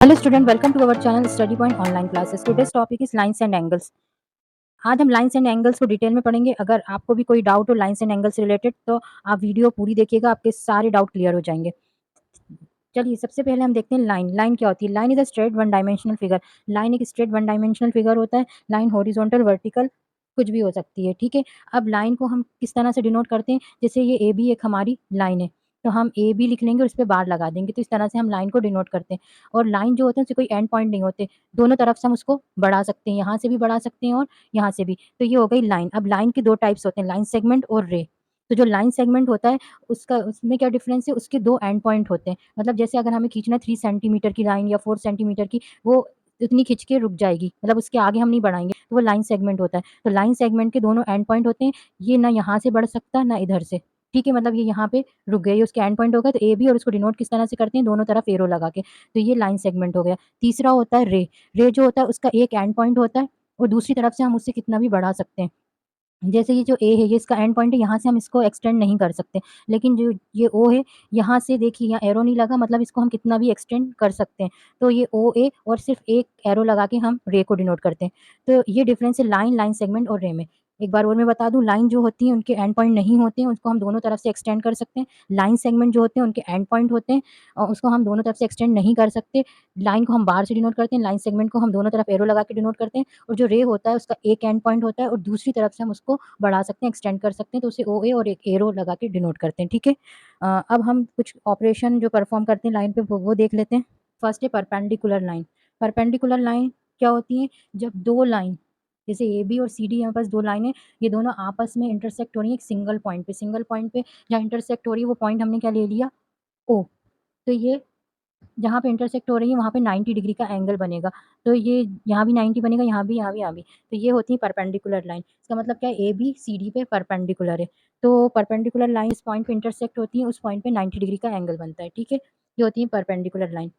Hello student, welcome to our channel study point online classes. Today's topic is lines and angles. आज हम lines and angles को detail में पढ़ेंगे। अगर आपको भी कोई डाउट हो लाइंस एंड एंगल्स से रिलेटेड तो आप वीडियो पूरी देखिएगा, आपके सारे डाउट क्लियर हो जाएंगे। चलिए, सबसे पहले हम देखते हैं लाइन। लाइन क्या होती है? Line is a straight one dimensional figure. Line एक स्ट्रेट वन डायमेंशनल फिगर होता है। लाइन हॉरिजॉन्टल, वर्टिकल कुछ भी हो सकती है, ठीक है। अब लाइन को हम किस तरह से डिनोट करते हैं? जैसे ये ए बी एक हमारी लाइन है, तो हम ए बी लिख लेंगे और उस पर बार लगा देंगे, तो इस तरह से हम लाइन को डिनोट करते हैं। और लाइन जो होते हैं उससे कोई एंड पॉइंट नहीं होते, दोनों तरफ से हम उसको बढ़ा सकते हैं, यहाँ से भी बढ़ा सकते हैं और यहाँ से भी। तो ये हो गई लाइन। अब लाइन के दो टाइप्स होते हैं, लाइन सेगमेंट और रे। तो जो लाइन सेगमेंट होता है उसका उसमें क्या डिफरेंस है? उसके दो एंड पॉइंट होते हैं। मतलब जैसे अगर हमें खींचना 3 सेंटीमीटर की लाइन या 4 सेंटीमीटर की, वो इतनी खींच के रुक जाएगी, मतलब उसके आगे हम नहीं बढ़ाएंगे, तो वो लाइन सेगमेंट होता है। तो लाइन सेगमेंट के दोनों एंड पॉइंट होते हैं। ये ना यहाँ से बढ़ सकता ना इधर से, ठीक है। मतलब ये यहाँ पे रुक गए, ये उसके एंड पॉइंट हो गया। तो ए बी, और उसको डिनोट किस तरह से करते हैं? दोनों तरफ एरो लगा के। तो ये लाइन सेगमेंट हो गया। तीसरा होता है रे। रे जो होता है उसका एक एंड पॉइंट होता है और दूसरी तरफ से हम उससे कितना भी बढ़ा सकते हैं। जैसे ये जो ए है, ये इसका एंड पॉइंट है, यहाँ से हम इसको एक्सटेंड नहीं कर सकते। लेकिन जो ये ओ है, यहाँ से देखिए, यहाँ एरो नहीं लगा, मतलब इसको हम कितना भी एक्सटेंड कर सकते हैं। तो ये ओ ए, और सिर्फ एक एरो लगा के हम रे को डिनोट करते हैं। तो ये डिफरेंस है लाइन, लाइन सेगमेंट और रे में। एक बार और मैं बता दूं, लाइन जो होती है उनके एंड पॉइंट नहीं होते हैं, उसको हम दोनों तरफ से एक्सटेंड कर सकते हैं। लाइन सेगमेंट जो होते हैं उनके एंड पॉइंट होते हैं और उसको हम दोनों तरफ से एक्सटेंड नहीं कर सकते। लाइन को हम बार से डिनोट करते हैं, लाइन सेगमेंट को हम दोनों तरफ एरो लगा के डिनोट करते हैं। और जो रे होता है उसका एक एंड पॉइंट होता है और दूसरी तरफ से हम उसको बढ़ा सकते हैं, एक्सटेंड कर सकते हैं। तो उसे ओ ए और एक एरो लगा के डिनोट करते हैं, ठीक है। अब हम कुछ ऑपरेशन जो परफॉर्म करते हैं लाइन पे वो देख लेते हैं। फर्स्ट है परपेंडिकुलर लाइन। परपेंडिकुलर लाइन क्या होती है? जब दो लाइन, जैसे ए बी और सी डी, यहाँ पास दो लाइन है, ये दोनों आपस में इंटरसेक्ट हो रही है एक सिंगल पॉइंट पे। सिंगल पॉइंट पे जहाँ इंटरसेक्ट हो रही है वो पॉइंट हमने क्या ले लिया? ओ। तो ये जहाँ पे इंटरसेक्ट हो रही है वहाँ पे 90 डिग्री का एंगल बनेगा। तो ये यहाँ भी 90 बनेगा, यहाँ भी, यहाँ भी, यहाँ भी। तो ये होती है परपेंडिकुलर लाइन। इसका मतलब क्या है? ए बी सी डी पे परपेंडिकुलर है। तो परपेंडिकुलर लाइन इस पॉइंट पे इंटरसेक्ट होती है, उस पॉइंट पे 90 डिग्री का एंगल बनता है, ठीक है। ये होती है परपेंडिकुलर लाइन।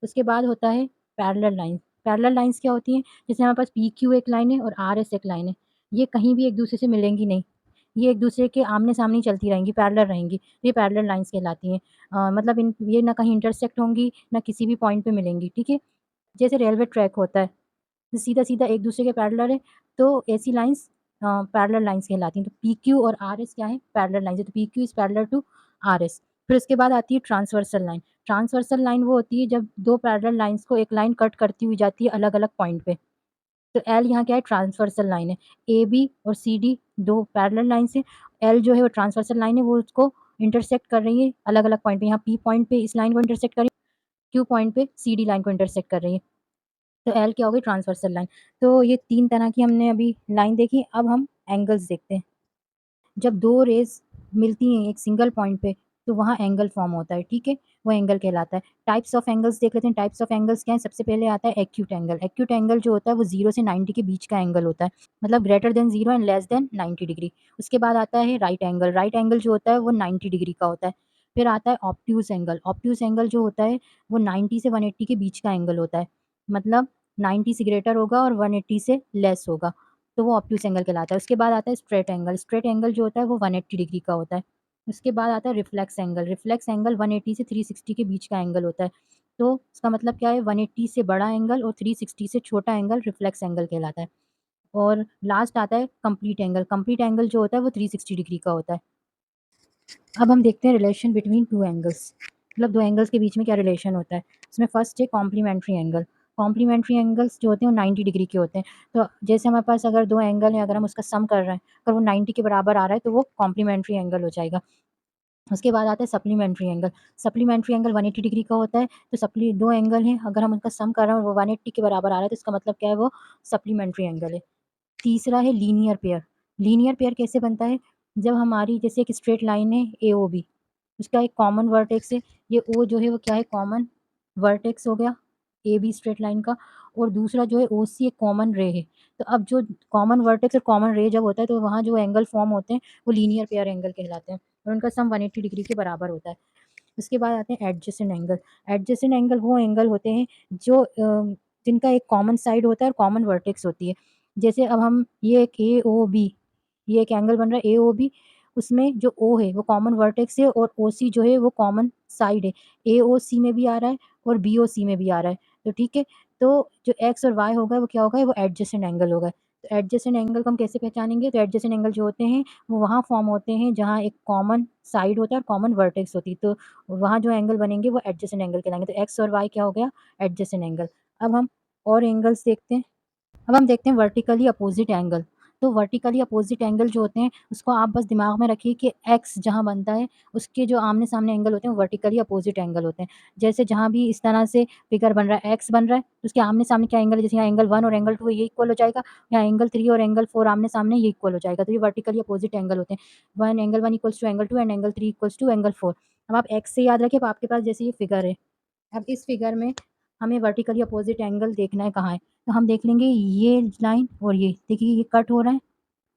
उसके बाद होता है पैरेलल लाइन। पैरेलल लाइन्स क्या होती हैं? जैसे हमारे पास पी क्यू एक लाइन है और आर एस एक लाइन है, ये कहीं भी एक दूसरे से मिलेंगी नहीं, ये एक दूसरे के आमने सामने ही चलती रहेंगी, पैरेलल रहेंगी। ये पैरेलल लाइन्स कहलाती हैं। मतलब इन ये ना कहीं इंटरसेक्ट होंगी ना किसी भी पॉइंट पे मिलेंगी, ठीक है। जैसे रेलवे ट्रैक होता है, सीधा सीधा एक दूसरे के पैरेलल है, तो ऐसी लाइन्स पैरेलल लाइन्स कहलाती हैं। तो पी क्यू और आर एस क्या है? पैरेलल लाइन्स है। तो P Q is parallel to R S. फिर उसके बाद आती है ट्रांसवर्सल लाइन। ट्रांसवर्सल लाइन वो होती है जब दो पैरेलल लाइन्स को एक लाइन कट करती हुई जाती है अलग अलग पॉइंट पे। तो एल यहाँ क्या है? ट्रांसवर्सल लाइन है। ए बी और सी डी दो पैरेलल लाइन है, एल जो है वो ट्रांसवर्सल लाइन है, वो उसको इंटरसेक्ट कर रही है अलग अलग पॉइंट पे। यहाँ पी पॉइंट पे इस लाइन को इंटरसेक्ट कर रही है, क्यू पॉइंट पे सी डी लाइन को इंटरसेक्ट कर रही है। तो एल क्या हो गई? Transversal line. तो ये तीन तरह की हमने अभी लाइन देखी। अब हम एंगल्स देखते हैं। जब दो रेज मिलती हैं एक सिंगल पॉइंट पे तो वहाँ एंगल फॉर्म होता है, ठीक है। वो एंगल कहलाता है। टाइप्स ऑफ एंगल्स देख लेते हैं। टाइप्स ऑफ एंगल्स क्या है? सबसे पहले आता है एक्यूट एंगल। एक्यूट एंगल जो होता है वो 0 से 90 के बीच का एंगल होता है, मतलब greater than 0 and less than 90 degree. उसके बाद आता है राइट एंगल। राइट एंगल जो होता है वो 90 डिग्री का होता है। फिर आता है ऑब्ट्यूज एंगल। ऑब्ट्यूज एंगल जो होता है वो 90 से 180 के बीच का एंगल होता है, मतलब 90 से ग्रेटर होगा और 180 से लेस होगा, तो वो ऑब्ट्यूज एंगल कहलाता है। उसके बाद आता है स्ट्रेट एंगल। स्ट्रेट एंगल जो होता है वो 180 डिग्री का होता है। उसके बाद आता है रिफ्लेक्स एंगल। रिफ्लेक्स एंगल 180 से 360 के बीच का एंगल होता है। तो इसका मतलब क्या है? 180 से बड़ा एंगल और 360 से छोटा एंगल रिफ्लेक्स एंगल कहलाता है। और लास्ट आता है कंप्लीट एंगल। कंप्लीट एंगल जो होता है वो 360 डिग्री का होता है। अब हम देखते हैं रिलेशन बिटवीन टू एंगल्स, मतलब दो एंगल्स के बीच में क्या रिलेशन होता है। इसमें फर्स्ट है कॉम्प्लीमेंट्री एंगल। कॉम्प्लीमेंट्री एंगल्स जो होते हैं वो 90 डिग्री के होते हैं। तो जैसे हमारे पास अगर दो एंगल हैं, अगर हम उसका सम कर रहे हैं, अगर वो 90 के बराबर आ रहा है तो वो कॉम्प्लीमेंट्री एंगल हो जाएगा। उसके बाद आता है supplementary angle. Supplementary angle 180 degree का होता है। तो सप्ली दो एंगल हैं, अगर हम उनका सम कर रहे हैं और वो 180 के बराबर आ रहा है तो इसका मतलब क्या है? वो सप्लीमेंट्री एंगल है। तीसरा है लीनियर पेयर। लीनियर पेयर कैसे बनता है? जब हमारी जैसे एक स्ट्रेट लाइन है ए ओ बी, उसका एक कॉमन वर्टेक्स है, ये ओ जो है वो क्या है? कॉमन वर्टेक्स हो गया ए बी स्ट्रेट लाइन का। और दूसरा जो है ओ सी एक कॉमन रे है। तो अब जो कॉमन वर्टेक्स और कॉमन रे जब होता है तो वहाँ जो एंगल फॉर्म होते हैं वो लीनियर पेयर एंगल कहलाते हैं और उनका सम 180 डिग्री के बराबर होता है। उसके बाद आते हैं एडजेसेंट एंगल। एडजेसेंट एंगल वो एंगल होते हैं जो जिनका एक कॉमन साइड होता है और कॉमन वर्टेक्स होती है। जैसे अब हम ये एक ए ओ बी, ये एक एंगल बन रहा है ए ओ बी, उसमें जो ओ है वो कॉमन वर्टेक्स है और ओ सी जो है वो कॉमन साइड है। ए ओ सी में भी आ रहा है और बी ओ सी में भी आ रहा है। तो ठीक है, तो जो एक्स और वाई होगा वो क्या होगा, वो एडजेसेंट एंगल होगा। तो एडजेसेंट एंगल को हम कैसे पहचानेंगे, तो एडजेसेंट एंगल जो होते हैं वो वहाँ फॉर्म होते हैं जहाँ एक कॉमन साइड होता है और कॉमन वर्टेक्स होती है, तो वहाँ जो एंगल बनेंगे वो एडजेसेंट एंगल कहलाएंगे। तो एक्स और वाई क्या हो गया, एडजेसेंट एंगल। अब हम और एंगल्स देखते हैं। अब हम देखते हैं वर्टिकली अपोजिट एंगल। तो वर्टिकली अपोजिट एंगल जो होते हैं उसको आप बस दिमाग में रखिए कि एक्स जहाँ बनता है उसके जो आमने-सामने एंगल होते हैं वो वर्टिकली अपोजिट एंगल होते हैं। जैसे जहाँ भी इस तरह से फिगर बन रहा है, एक्स बन रहा है, तो उसके आमने-सामने क्या एंगल है, जैसे यहाँ एंगल 1 और एंगल 2 है, ये इक्वल हो जाएगा। यहाँ एंगल 3 और एंगल 4 आमने-सामने, ये इक्वल हो जाएगा। तो ये वर्टिकली अपोजिट एंगल होते हैं। Angle 1 equals to angle 2 and angle 3 equals to angle 4। अब आप एक्स से याद रखिए, अब आपके पास जैसे ये फिगर है। अब इस फिगर में हमें वर्टिकली अपोजिट एंगल देखना है कहाँ है, तो हम देख लेंगे ये लाइन और ये देखिए ये कट हो रहा है,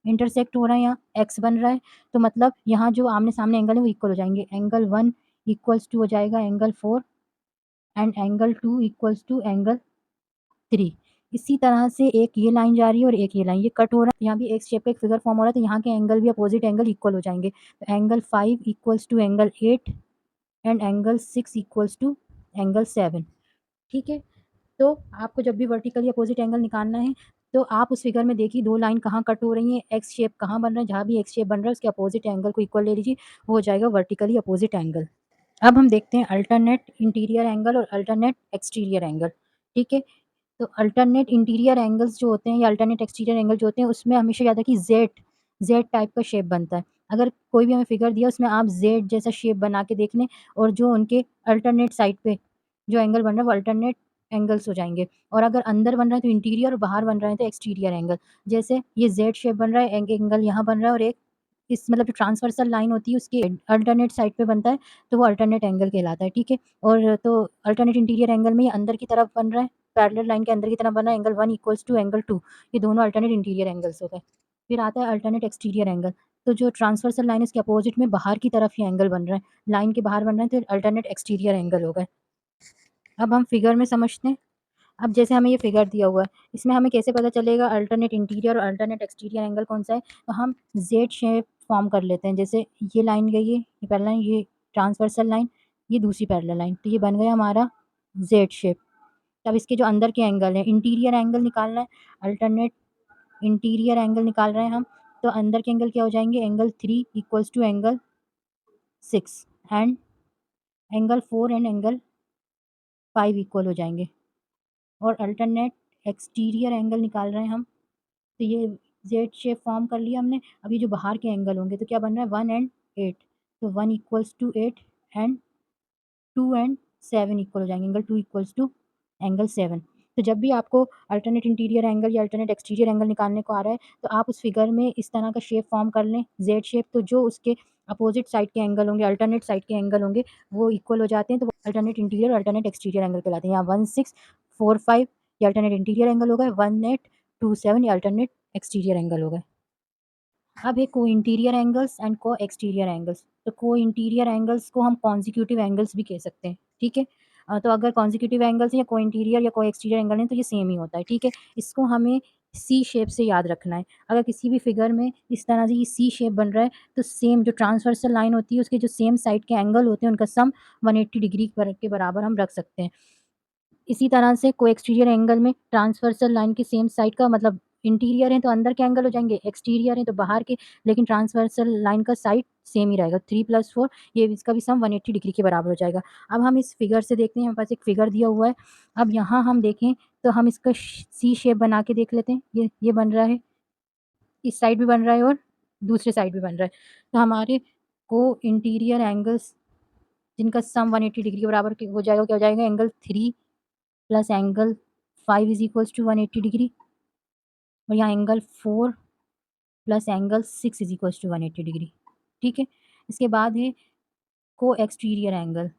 इंटरसेक्ट हो रहा है, यहाँ एक्स बन रहा है, तो मतलब यहाँ जो आमने-सामने एंगल है वो इक्वल हो जाएँगे। एंगल 1 इक्वल्स टू हो जाएगा angle 4 and angle 2 equals to angle 3। इसी तरह से एक ये लाइन जा रही है और एक ये लाइन, ये कट हो रहा है, यहाँ भी एक शेप का एक फिगर फॉर्म हो रहा है, तो यहाँ के एंगल भी अपोजिट एंगल इक्वल हो जाएँगे। तो angle 5 equals to angle 8 and angle 6 equals to angle 7। ठीक है? तो आपको जब भी वर्टिकली अपोजिट एंगल निकालना है, तो आप उस फिगर में देखिए 2 लाइन कहाँ कट हो रही हैं, एक्स शेप कहाँ बन रहा है, जहाँ भी एक्स शेप बन रहा है उसके अपोजिट एंगल को इक्वल ले लीजिए, वो हो जाएगा वर्टिकली अपोजिट एंगल। अब हम देखते हैं अल्टरनेट इंटीरियर एंगल और अल्टरनेट एक्सटीरियर एंगल, ठीक है? तो अल्टरनेट इंटीरियर एंगल्स जो होते हैं या अल्टरनेट एक्सटीरियर एंगल जो होते हैं उसमें हमेशा याद रखिए ज़ेड टाइप का शेप बनता है। अगर कोई भी हमें फिगर दिया उसमें आप ज़ेड जैसा शेप बना के देख लें और जो उनके अल्टरनेट साइड पे जो एंगल बन रहा है वो अल्टरनेट एंगल्स हो जाएँगे। और अगर अंदर बन रहा है तो इंटीरियर और बाहर बन रहा है तो एक्सटीरियर एंगल। जैसे ये ज़ेड शेप बन रहा है, एंगल यहाँ बन रहा है और एक इस मतलब जो ट्रांसवर्सल लाइन होती है उसकी अल्टरनेट साइड पे बनता है, तो वो अल्टरनेट एंगल कहलाता है, ठीक है? और तो अल्टरनेट इंटीरियर एंगल में ये अंदर की तरफ बन रहा है, पैरेलल लाइन के अंदर की तरफ बन रहा है, एंगल 1 इक्वल्स टू एंगल 2, ये दोनों अल्टरनेट इंटीरियर एंगल्स हो गए। फिर आता है अल्टरनेट एक्सटीरियर एंगल, तो जो ट्रांसवर्सल लाइन है उसके अपोजिट में बाहर की तरफ ये एंगल बन रहा है, लाइन के बाहर बन रहा है, तो अल्टरनेट एक्सटीरियर एंगल हो गए। अब हम फिगर में समझते हैं। अब जैसे हमें ये फिगर दिया हुआ है, इसमें हमें कैसे पता चलेगा अल्टरनेट इंटीरियर और अल्टरनेट एक्सटीरियर एंगल कौन-सा है? तो हम ज़ेड शेप फॉर्म कर लेते हैं। जैसे ये लाइन गई है, ये पैरेलल लाइन, ये ट्रांसवर्सल लाइन, ये दूसरी पैरेलल लाइन, तो ये बन गया हमारा ज़ेड शेप। अब इसके जो अंदर के एंगल हैं, इंटीरियर एंगल निकालना है, अल्टरनेट इंटीरियर एंगल निकाल रहे हैं हम, तो अंदर के एंगल क्या हो जाएँगे? Angle 3 equals to angle 6 and angle 4 and angle 5 equal हो जाएँगे। और अल्टरनेट एक्सटीरियर एंगल निकाल रहे हैं हम, तो ये ज़ेड शेप फॉर्म कर लिया हमने। अब ये जो बाहर के एंगल होंगे तो क्या बन रहा है 1 एंड 8, तो 1 equals to 8 and 2 and 7 equal हो जाएँगे, एंगल 2 इक्वल्स टू एंगल 7। तो जब भी आपको अल्टरनेट इंटीरियर एंगल या अल्टरनेट एक्सटीरियर एंगल निकालने को आ रहा है, तो आप उस फिगर में इस तरह का शेप फॉर्म कर लें, ज़ेड शेप, तो जो उसके अपोज़िट साइड के एंगल होंगे, अल्टरनेट साइड के एंगल होंगे, वो इक्वल हो जाते हैं, तो वो अल्टरनेट इंटीरियर और अल्टरनेट एक्सटीरियर एंगल कहलाते हैं। यहाँ 1645 ये अल्टरनेट इंटीरियर एंगल हो गए, 1827 ये अल्टरनेट एक्सटीरियर एंगल हो गए। अब है को-इंटीरियर एंगल्स एंड को-एक्सटीरियर एंगल्स। तो को-इंटीरियर एंगल्स को हम कॉन्सेक्यूटिव एंगल्स भी कह सकते हैं, ठीक है? तो अगर कॉन्सेक्यूटिव एंगल्स या को-इंटीरियर या को-एक्सटीरियर एंगल हैं तो ये सेम ही होता है, ठीक है? इसको हमें सी शेप से याद रखना है। अगर किसी भी फिगर में इस तरह से ये सी शेप बन रहा है तो सेम जो ट्रांसवर्सल लाइन होती है उसके जो सेम साइड के एंगल होते हैं उनका सम 180 डिग्री के बराबर हम रख सकते हैं। इसी तरह से को-एक्सटीरियर एंगल में ट्रांसवर्सल लाइन की सेम साइड का मतलब इंटीरियर है तो अंदर के एंगल हो जाएँगे, एक्सटीरियर है तो बाहर के, लेकिन ट्रांसवर्सल लाइन का साइड सेम ही रहेगा। 3 + 4 ये इसका भी सम 180 डिग्री के बराबर हो जाएगा। अब हम इस फिगर से देखते हैं, हमारे पास एक फिगर दिया हुआ है। अब यहाँ हम देखें तो हम इसका सी शेप बना के देख लेते हैं। ये बन रहा है, इस साइड भी बन रहा है और दूसरे साइड भी बन रहा है। तो हमारे को-इंटीरियर एंगल्स जिनका सम 180 डिग्री के बराबर हो जाएगा, क्या हो जाएगा? Angle 3 plus angle 5 is equals to 180 degree और यहाँ angle 4 plus angle 6 is equals to 180 degree, ठीक है? इसके बाद है को-एक्सटीरियर एंगल।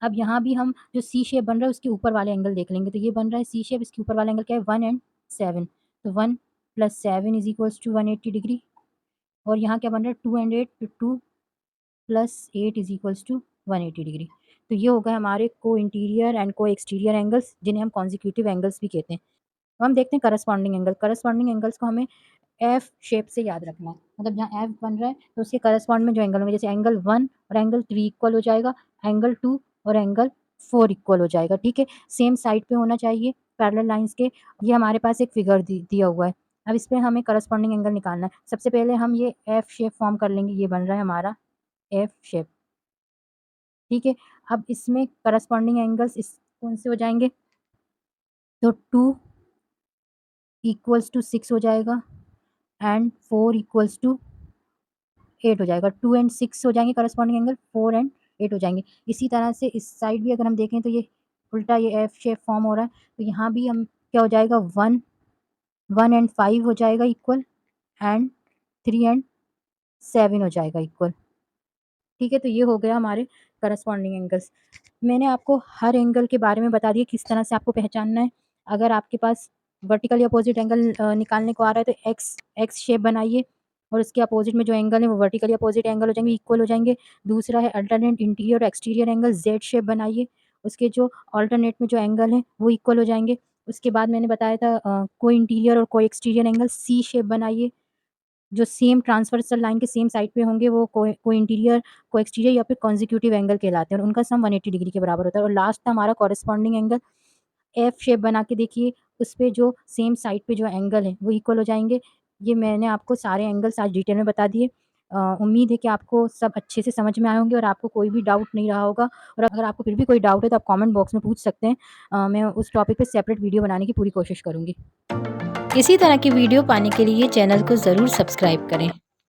अब यहाँ भी हम जो सी शेप बन रहा है उसके ऊपर वाले एंगल देख लेंगे। तो ये बन रहा है सी शेप, इसके ऊपर वाला एंगल क्या है? 1 एंड 7, तो 1 plus 7 is equals to 180 degree और यहाँ क्या बन रहा है? 2 एंड 8, तो 2 plus 8 is equals to 180 degree. तो ये हो गए हमारे को-इंटीरियर एंड को-एक्सटीरियर एंगल्स, जिन्हें हम कॉन्सेक्यूटिव एंगल्स भी कहते हैं। अब हम देखते हैं करस्पॉन्डिंग एंगल। करस्पॉन्डिंग एंगल्स को हमें एफ शेप से याद रखना है। मतलब जहाँ एफ बन रहा है तो उसके करस्पॉन्ड में जो एंगल होंगे, जैसे एंगल 1 और एंगल 3 इक्वल हो जाएगा, एंगल 2 और एंगल 4 इक्वल हो जाएगा, ठीक है? सेम साइड पे होना चाहिए पैरेलल लाइन्स के। ये हमारे पास एक फिगर दिया हुआ है। अब इस पे हमें करस्पॉन्डिंग एंगल निकालना है। सबसे पहले हम ये एफ शेप फॉर्म कर लेंगे, ये बन रहा है हमारा एफ शेप, ठीक है? अब इसमें करस्पॉन्डिंग एंगल्स इस कौन से हो जाएँगे? तो 2 इक्वल्स टू 6 हो जाएगा एंड 4 इक्वल्स टू 8 हो जाएगा। 2 एंड 6 हो जाएँगे करस्पॉन्डिंग एंगल, 4 एंड 8 हो जाएँगे। इसी तरह से इस साइड भी अगर हम देखें तो ये उल्टा ये एफ शेप फॉर्म हो रहा है, तो यहाँ भी हम क्या हो जाएगा 1 एंड 5 हो जाएगा इक्वल एंड 3 एंड 7 हो जाएगा इक्वल, ठीक है? तो ये हो गया हमारे करस्पॉन्डिंग एंगल्स। मैंने आपको हर एंगल के बारे में बता दिया किस तरह से आपको पहचानना है। अगर आपके पास वर्टिकली अपोज़िट एंगल निकालने को आ रहा है तो एक्स एक्स शेप बनाइए और उसके अपोज़िट में जो एंगल है वो वर्टिकली अपोज़िट एंगल हो जाएँगे, इक्वल हो जाएँगे। दूसरा है अल्टरनेट इंटीरियर और एक्सटीरियर एंगल, ज़ेड शेप बनाइए, उसके जो अल्टरनेट में जो एंगल हैं वो इक्वल हो जाएँगे। उसके बाद मैंने बताया था कोई इंटीरियर और कोई एक्सटीरियर एंगल, सी शेप बनाइए। जो सेम ट्रांसवर्सल लाइन के सेम साइड पे होंगे वो को इंटीरियर, को एक्सटीरियर या फिर कॉन्जिक्यूटिव एंगल कहलाते हैं और उनका सम 180 डिग्री के बराबर होता है। और लास्ट था हमारा कॉरेस्पॉन्डिंग एंगल, एफ शेप बना के देखिए, उस पे जो सेम साइड पे जो एंगल है वो इक्वल हो जाएँगे। ये मैंने आपको सारे एंगल्स आज डिटेल में बता दिए। उम्मीद है कि आपको सब अच्छे से समझ में आए होंगे और आपको कोई भी डाउट नहीं रहा होगा और अगर आपको फिर भी कोई डाउट है तो आप कमेंट बॉक्स में पूछ सकते हैं। मैं उस टॉपिक पे सेपरेट वीडियो बनाने की पूरी कोशिश करूँगी। इसी तरह की वीडियो पाने के लिए चैनल को ज़रूर सब्सक्राइब करें।